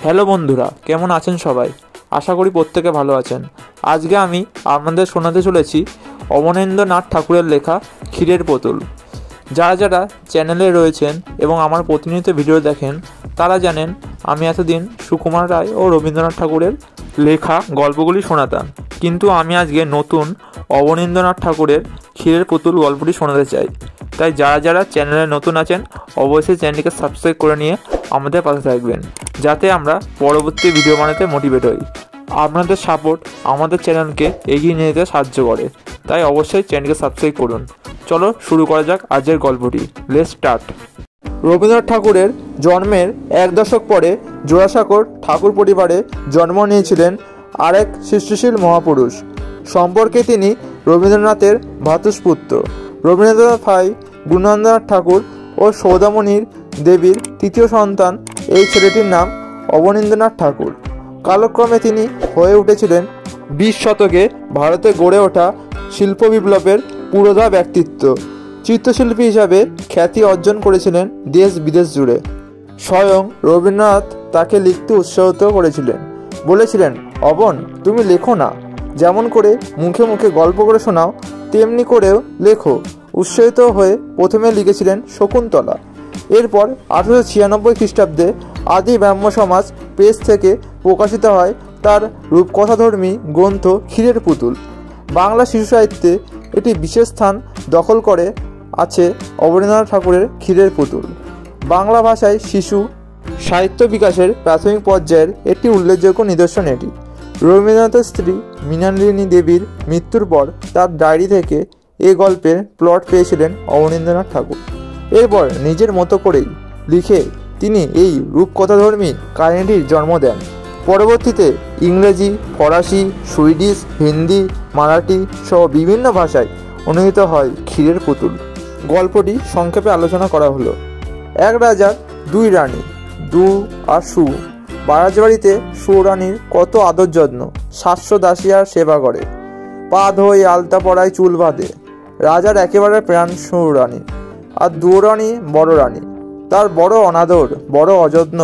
Hello বন্ধুরা, কেমন আছেন সবাই? আশা করি প্রত্যেকে ভালো আছেন। আজকে আমি আপনাদের শোনাতে চলেছি অবনীন্দ্রনাথ ঠাকুরের লেখা ক্ষীরের পুতুল। যারা যারা চ্যানেলে রয়েছেন এবং আমার প্রতিনিয়ত ভিডিও দেখেন তারা জানেন আমি এতদিন সুকুমার রায় ও রবীন্দ্রনাথ ঠাকুরের লেখা গল্পগুলি শোনাতাম, কিন্তু আমি আজকে নতুন অবনীন্দ্রনাথ ঠাকুরের ক্ষীরের পুতুল গল্পটি শোনাতে চাই। তাই যারা যারা চ্যানেলে নতুন আছেন অবশ্যই চ্যানেলটিকে সাবস্ক্রাইব করে নিয়ে আমাদের পাশে থাকবেন, যাতে আমরা পরবর্তী ভিডিও বানাতে মোটিভেট হই। আপনাদের সাপোর্ট আমাদের চ্যানেলকে এগিয়ে নিয়ে যেতে সাহায্য করে, তাই অবশ্যই চ্যানেলকে সাবস্ক্রাইব করুন। চলো শুরু করা যাক আজকের গল্পটি। Let's start. রবীন্দ্রনাথ ঠাকুরের জন্মের 1 দশক পরে জোড়াসাঁকোর ঠাকুর পরিবারে জন্ম নিয়েছিলেন আরেক সৃষ্টিশীল মহাপুরুষ। সম্পর্কে তিনি রবীন্দ্রনাথের ভ্রাতুষ্পুত্র। রবীন্দ্রনাথ ভাই গুণানন্দনাথ ঠাকুর ও সৌদামণির দেবীর তৃতীয় সন্তান এই ছেলেটির নাম অবনীন্দ্রনাথ ঠাকুর। কালক্রমে তিনি হয়ে উঠেছিলেন 20 শতকে ভারতে গড়ে ওঠা শিল্প বিপ্লবের পুরোধা ব্যক্তিত্ব। চিত্রশিল্পী হিসাবে খ্যাতি অর্জন করেছিলেন দেশ বিদেশ জুড়ে। স্বয়ং রবীন্দ্রনাথ তাকে লিখতে উৎসাহিত করেছিলেন, বলেছিলেন, অবন তুমি লেখো না, যেমন করে মুখে মুখে গল্প করে শোনাও তেমনি করেও লেখো। উৎসাহিত হয়ে প্রথমে লিখেছিলেন শকুন্তলা। এরপর 1896 খ্রিস্টাব্দে আদি ব্রাহ্ম সমাজ প্রেস থেকে প্রকাশিত হয় তার রূপকথাধর্মী গ্রন্থ ক্ষীরের পুতুল। বাংলা শিশু সাহিত্যে এটি বিশেষ স্থান দখল করে আছে অবনীন্দ্রনাথ ঠাকুরের ক্ষীরের পুতুল। বাংলা ভাষায় শিশু সাহিত্য বিকাশের প্রাথমিক পর্যায়ের একটি উল্লেখযোগ্য নিদর্শন এটি। রবীন্দ্রনাথের স্ত্রী মৃণালিনী দেবীর মৃত্যুর পর তার ডায়েরি থেকে এই গল্পের প্লট পেয়েছিলেন অবনীন্দ্রনাথ ঠাকুর। এরপর নিজের মতো করেই লিখে তিনি এই রূপকথাধর্মী কাহিনীটির জন্ম দেন। পরবর্তীতে ইংরেজি, ফরাসি, সুইডিশ, হিন্দি, মারাঠি সহ বিভিন্ন ভাষায় অনুদিত হয় ক্ষীরের পুতুল। গল্পটি সংক্ষেপে আলোচনা করা হলো। এক রাজার 2 রানী, দু আর সু। রাজবাড়িতে সুরানীর কত আদর যত্ন, 700 দাসী আর সেবা করে, পা ধোয়, আলতা পরায়, চুল বাঁধে। রাজার একেবারে প্রাণ সুরানী। আর 2 রানী বড় রানী, তার বড় অনাদর, বড় অযত্ন।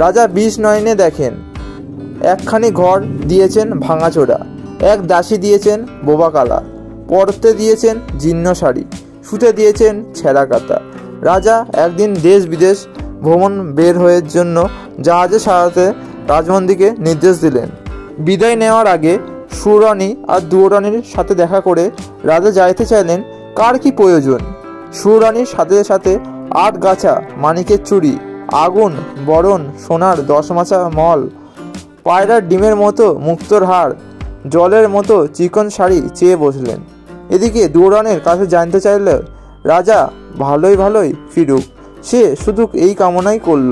রাজা 20 নয়নে দেখেন। একখানি ঘর দিয়েছেন ভাঙাচোরা, এক দাসী দিয়েছেন বোবা কালা, পরতে দিয়েছেন জীর্ণ শাড়ি, শুতে দিয়েছেন ছেঁড়া কাতা। রাজা একদিন দেশ বিদেশ ভ্রমণ বের হওয়ার জন্য জাহাজে সারাতে রাজমন্ত্রীকে নির্দেশ দিলেন। বিদায় নেওয়ার আগে সুরানী আর 2 রানীর সাথে দেখা করে রাজা যাইতে চাইলেন কার কি প্রয়োজন। সুরানীর সাথে সাথে 8 গাছা মানিকের চুড়ি, আগুন বরণ সোনার 10 মাচা মল, পায়রার ডিমের মতো মুক্তোর হার, জলের মতো চিকন শাড়ি চেয়ে বসলেন। এদিকে 2 রানীর কাছে জানতে চাইলে রাজা ভালোই ফিরুক, সে শুধু এই কামনাই করল।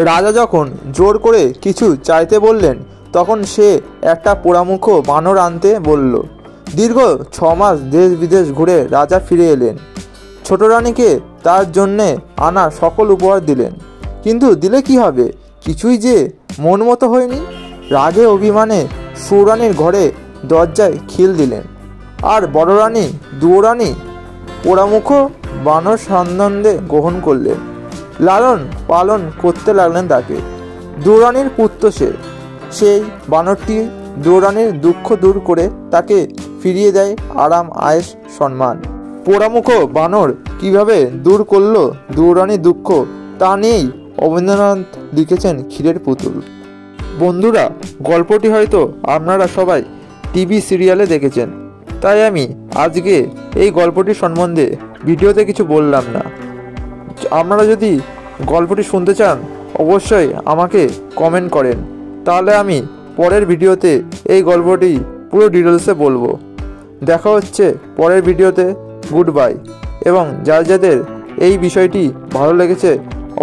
রাজা যখন জোর করে কিছু চাইতে বললেন তখন সে একটা পোড়ামুখ বানর আনতে বলল। দীর্ঘ 6 মাস দেশ বিদেশ ঘুরে রাজা ফিরে এলেন। ছোট রানীকে তার জন্যে আনা সকল উপহার দিলেন, কিন্তু দিলে কি হবে, কিছুই যে মন মতো হয়নি। রাগে অভিমানে সুরানীর ঘরে দরজায় খিল দিলেন। আর বড় রানী 2 রানী পোড়ামুখ বানর সানন্দে গ্রহণ করলেন, লালন পালন করতে লাগলেন তাকে। 2 রানীর পুত্র সেই বানরটি 2 রানীর দুঃখ দূর করে তাকে ফিরিয়ে দেয় আরাম, আয়েশ, সম্মান। পোড়ামুখ বানর কিভাবে দূর করলো 2 রানীর দুঃখ, তা নিয়েই অবনীন্দ্রনাথ লিখেছেন ক্ষীরের পুতুল। বন্ধুরা, গল্পটি হয়তো আপনারা সবাই টিভি সিরিয়ালে দেখেছেন, তাই আমি আজকে এই গল্পটি সম্বন্ধে ভিডিওতে কিছু বললাম না। আপনারা যদি গল্পটি শুনতে চান অবশ্যই আমাকে কমেন্ট করেন, তাহলে আমি পরের ভিডিওতে এই গল্পটি পুরো ডিটেলসে বলবো। দেখা হচ্ছে পরের ভিডিওতে। Good bye. এবং যাদের এই বিষয়টি ভালো লেগেছে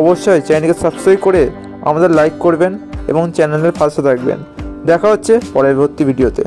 অবশ্যই চ্যানেলকে সাবস্ক্রাইব করে আমাদের লাইক করবেন এবং চ্যানেলের পাশে থাকবেন। দেখা হচ্ছে পরবর্তী ভিডিওতে।